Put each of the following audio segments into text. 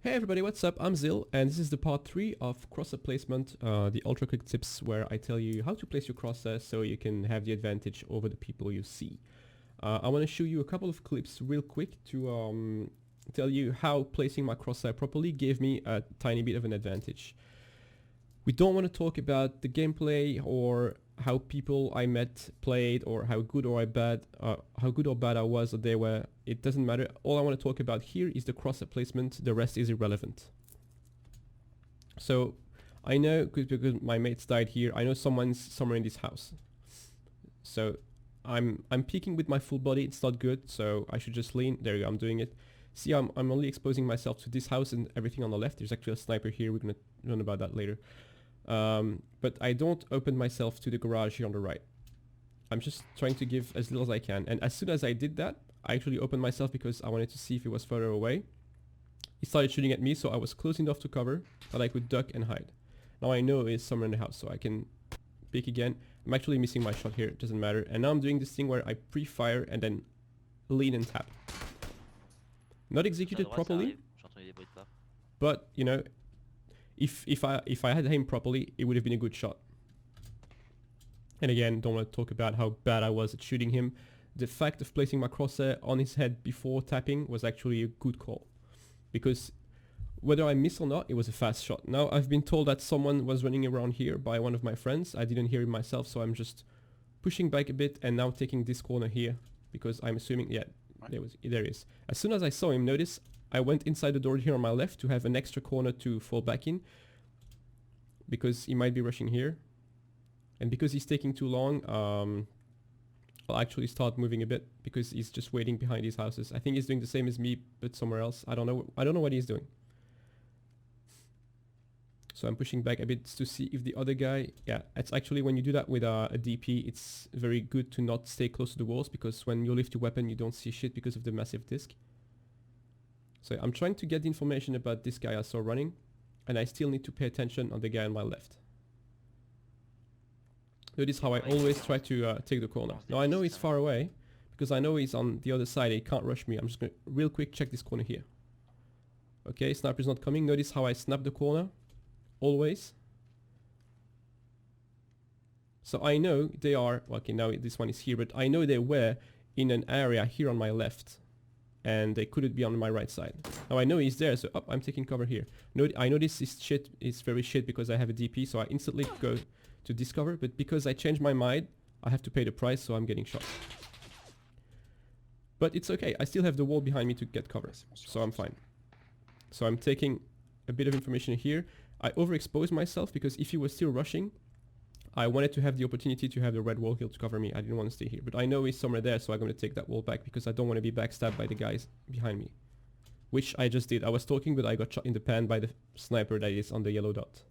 Hey everybody, what's up? I'm Zil, and this is the part 3 of crosshair placement, the ultra quick tips where I tell you how to place your crosshair so you can have the advantage over the people you see. I want to show you a couple of clips real quick to tell you how placing my crosshair properly gave me a tiny bit of an advantage. We don't want to talk about the gameplay or how people I met played or how good or bad I was or they were. It doesn't matter. All I want to talk about here is the crosshair placement. The rest is irrelevant. So I know because my mates died here. I know someone's somewhere in this house. So I'm peeking with my full body. It's not good. So I should just lean. There you go. I'm doing it. See, I'm only exposing myself to this house and everything on the left. There's actually a sniper here. We're gonna learn about that later. But I don't open myself to the garage here on the right. I'm just trying to give as little as I can. And as soon as I did that, I actually opened myself because I wanted to see if it was further away. He started shooting at me, so I was close enough to cover that I could duck and hide. Now I know it's somewhere in the house, so I can peek again. I'm actually missing my shot here, it doesn't matter. And now I'm doing this thing where I pre-fire and then lean and tap. Not executed properly, but you know, if I had aimed properly, it would have been a good shot. And again, don't want to talk about how bad I was at shooting him. The fact of placing my crosshair on his head before tapping was actually a good call. Because whether I miss or not, it was a fast shot. Now, I've been told that someone was running around here by one of my friends. I didn't hear it myself, so I'm just pushing back a bit and now taking this corner here. Because I'm assuming, yeah, there he is. As soon as I saw him, notice I went inside the door here on my left to have an extra corner to fall back in. Because he might be rushing here. And because he's taking too long, I'll actually start moving a bit because he's just waiting behind these houses. I think he's doing the same as me, but somewhere else. I don't know what he's doing. So I'm pushing back a bit to see if the other guy... Yeah, it's actually when you do that with a DP, it's very good to not stay close to the walls because when you lift your weapon, you don't see shit because of the massive disc. So I'm trying to get the information about this guy I saw running, and I still need to pay attention on the guy on my left. Notice how I always try to take the corner. Now I know he's far away, because I know he's on the other side, he can't rush me. I'm just going to real quick check this corner here. Okay, sniper's not coming. Notice how I snap the corner, always. So I know they are, okay now this one is here, but I know they were in an area here on my left. And they couldn't be on my right side. Now I know he's there, so I'm taking cover here. I know this is shit, it's very shit because I have a DP, so I instantly go to discover, but because I changed my mind, I have to pay the price, so I'm getting shot. But it's okay, I still have the wall behind me to get cover, so I'm fine. So I'm taking a bit of information here. I overexposed myself because if he was still rushing, I wanted to have the opportunity to have the red wall here to cover me. I didn't want to stay here, but I know he's somewhere there, so I'm going to take that wall back because I don't want to be backstabbed by the guys behind me. Which I just did. I was talking, but I got shot in the pan by the sniper that is on the yellow dot.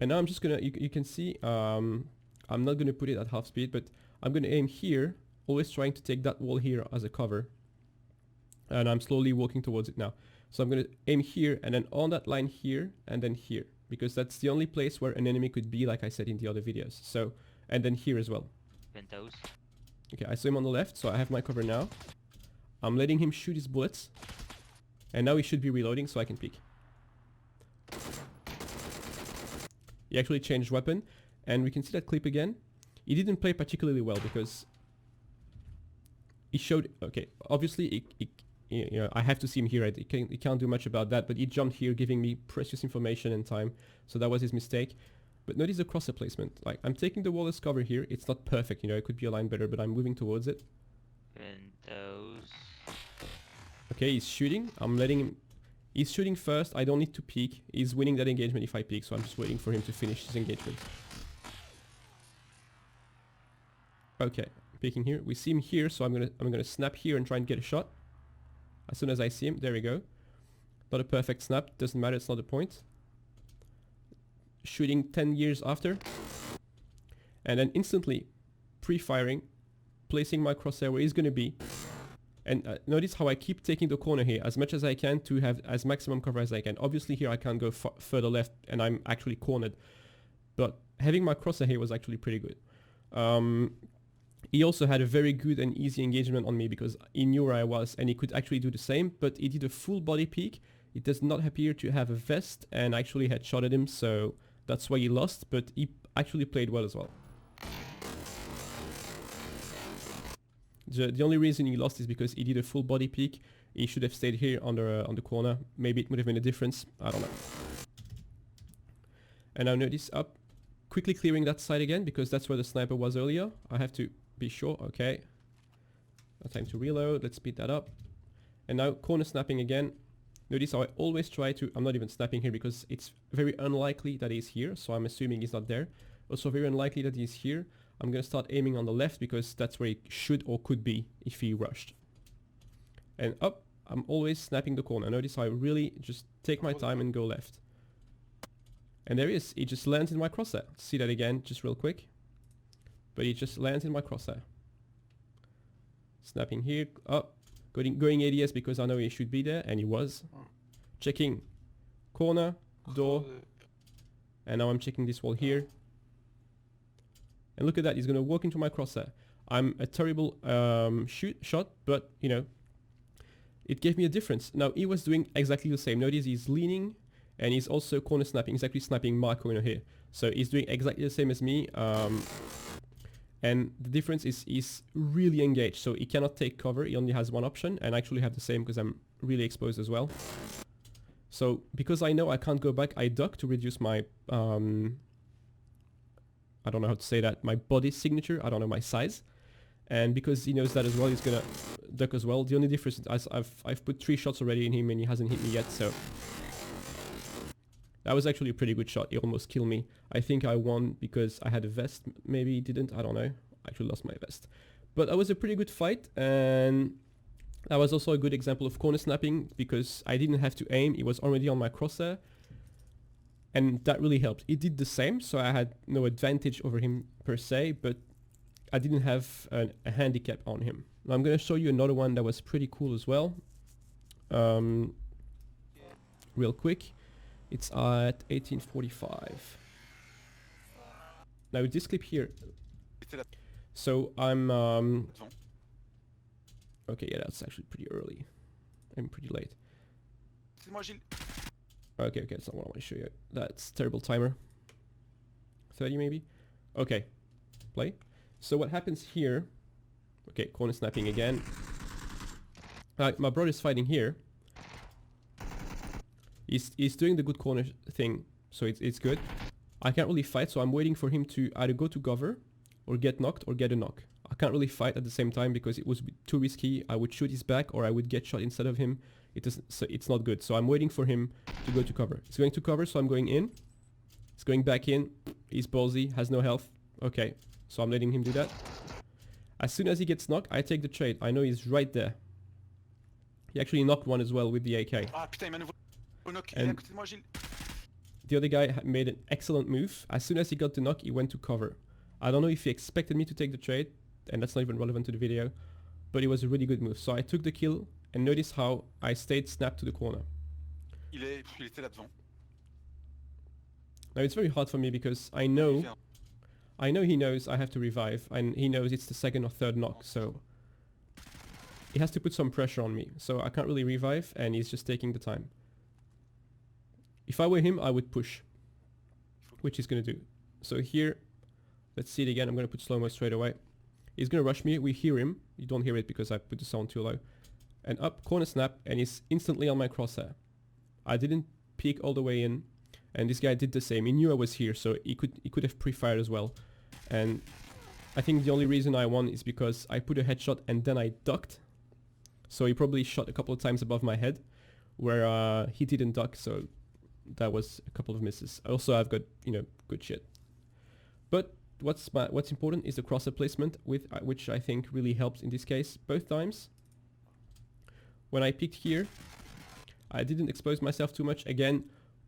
And now I'm just gonna, you can see, I'm not gonna put it at half speed, but I'm gonna aim here, always trying to take that wall here as a cover. And I'm slowly walking towards it now. So I'm gonna aim here and then on that line here and then here. Because that's the only place where an enemy could be, like I said in the other videos. So, and then here as well. Ventos. Okay, I saw him on the left, so I have my cover now. I'm letting him shoot his bullets. And now he should be reloading so I can peek. He actually changed weapon, and we can see that clip again. He didn't play particularly well because he showed, okay, obviously you know, I have to see him here, right? He can't do much about that, but he jumped here giving me precious information and time, so that was his mistake. But notice the crosshair placement. Like, I'm taking the wall as cover here. It's not perfect, you know, it could be aligned better, but I'm moving towards it. Ventos. Okay, he's shooting. I'm letting him... He's shooting first, I don't need to peek. He's winning that engagement if I peek, so I'm just waiting for him to finish his engagement. Okay, peeking here. We see him here, so I'm gonna snap here and try and get a shot. As soon as I see him, there we go. Not a perfect snap, doesn't matter, it's not the point. Shooting 10 years after. And then instantly pre-firing, placing my crosshair where he's gonna be. And notice how I keep taking the corner here as much as I can to have as maximum cover as I can. Obviously here I can't go further left and I'm actually cornered. But having my crosshair here was actually pretty good. He also had a very good and easy engagement on me because he knew where I was and he could actually do the same, but he did a full body peek. It does not appear to have a vest and actually headshotted him, so that's why he lost, but he actually played well as well. The only reason he lost is because he did a full body peek. He should have stayed here on the corner. Maybe it would have made a difference. I don't know. And now notice up. Quickly clearing that side again because that's where the sniper was earlier. I have to be sure. Okay. No time to reload. Let's speed that up. And now corner snapping again. Notice how I always try to... I'm not even snapping here because it's very unlikely that he's here. So I'm assuming he's not there. Also very unlikely that he's here. I'm going to start aiming on the left because that's where he should or could be if he rushed. And up. I'm always snapping the corner. Notice how I really just take my time and go left. And there he is. He just lands in my crosshair. See that again, just real quick. But he just lands in my crosshair. Snapping here, up. Going ADS because I know he should be there, and he was. Checking corner, door. And now I'm checking this wall here. And look at that, he's going to walk into my crosshair. I'm a terrible shot, but, you know, it gave me a difference. Now, he was doing exactly the same. Notice he's leaning. And he's also corner snapping. He's actually snapping my corner here. So he's doing exactly the same as me. And the difference is he's really engaged. So he cannot take cover. He only has one option. And I actually have the same because I'm really exposed as well. So because I know I can't go back, I duck to reduce my... I don't know how to say that. My body signature. I don't know, my size. And because he knows that as well, he's going to duck as well. The only difference is I've put 3 shots already in him and he hasn't hit me yet. So... that was actually a pretty good shot. He almost killed me. I think I won because I had a vest. Maybe he didn't. I don't know. I actually lost my vest. But that was a pretty good fight. And that was also a good example of corner snapping because I didn't have to aim. He was already on my crosshair. And that really helped. He did the same. So I had no advantage over him per se. But I didn't have a handicap on him. Now I'm going to show you another one that was pretty cool as well. Real quick. It's at 1845. Now with this clip here. So I'm okay, yeah, that's actually pretty early. I'm pretty late. Okay, that's not what I want to show you. That's terrible timer. 30 maybe? Okay. Play. So what happens here? Okay, corner snapping again. My brother's fighting here. He's doing the good corner thing, so it's good. I can't really fight, so I'm waiting for him to either go to cover or get knocked or get a knock. I can't really fight at the same time because it was too risky. I would shoot his back or I would get shot instead of him. So it's not good. So I'm waiting for him to go to cover. He's going to cover, so I'm going in. He's going back in. He's ballsy, has no health. Okay, so I'm letting him do that. As soon as he gets knocked, I take the trade. I know he's right there. He actually knocked one as well with the AK. And the other guy made an excellent move. As soon as he got the knock, he went to cover. I don't know if he expected me to take the trade, and that's not even relevant to the video, but it was a really good move. So I took the kill, and notice how I stayed snapped to the corner. Now it's very hard for me because I know he knows I have to revive, and he knows it's the second or third knock, so he has to put some pressure on me. So I can't really revive, and he's just taking the time. If I were him, I would push, which he's going to do. So here, let's see it again. I'm going to put slow-mo straight away. He's going to rush me. We hear him. You don't hear it because I put the sound too low. And up, corner snap, and he's instantly on my crosshair. I didn't peek all the way in, and this guy did the same. He knew I was here, so he could have pre-fired as well. And I think the only reason I won is because I put a headshot and then I ducked. So he probably shot a couple of times above my head, where he didn't duck, so... that was a couple of misses. Also, I've got, you know, good shit. But what's important is the crosshair placement, which I think really helps in this case. Both times, when I peeked here, I didn't expose myself too much. Again,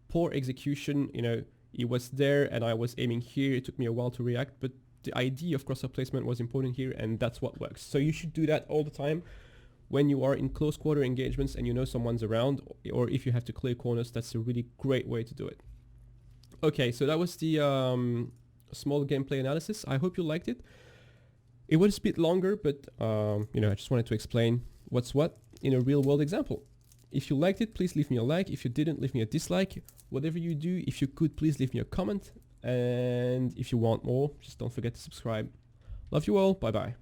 poor execution. You know, he was there and I was aiming here. It took me a while to react, but the idea of crosshair placement was important here, and that's what works. So you should do that all the time. When you are in close quarter engagements and you know someone's around, or if you have to clear corners, that's a really great way to do it. Okay, so that was the small gameplay analysis. I hope you liked it. It was a bit longer, but you know, I just wanted to explain what's what in a real world example. If you liked it, please leave me a like. If you didn't, leave me a dislike. Whatever you do, if you could, please leave me a comment. And if you want more, just don't forget to subscribe. Love you all. Bye bye.